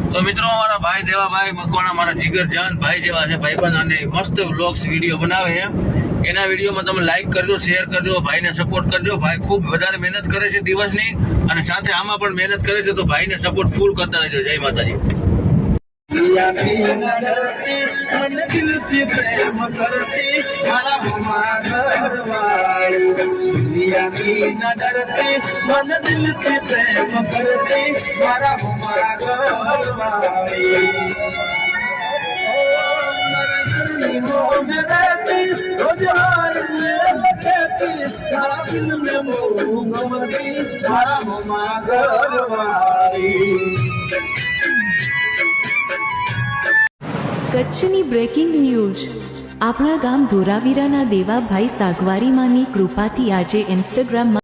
તો મિત્રો અમારા ભાઈ દેવાભાઈ મકવાણા મારા જીગર જાન ભાઈ જેવા છે ભાઈબંધ અને મસ્ત વ્લોગ્સ વિડીયો બનાવે છે એના વિડીયોમાં તમે લાઈક કરજો શેર કરજો ભાઈને સપોર્ટ કરજો ભાઈ ખૂબ વધારે મહેનત કરે છે દિવસની અને સાથે આમાં પણ મહેનત કરે છે તો ભાઈને સપોર્ટ ફૂલ કરતા રહેજો જય માતાજી કચ્છની બ્રેકિંગ ન્યૂઝ આપણા ગામ ધોરાવીરાના દેવાભાઈ સાગવારીમાની કૃપાથી આજે ઇન્સ્ટાગ્રામમાં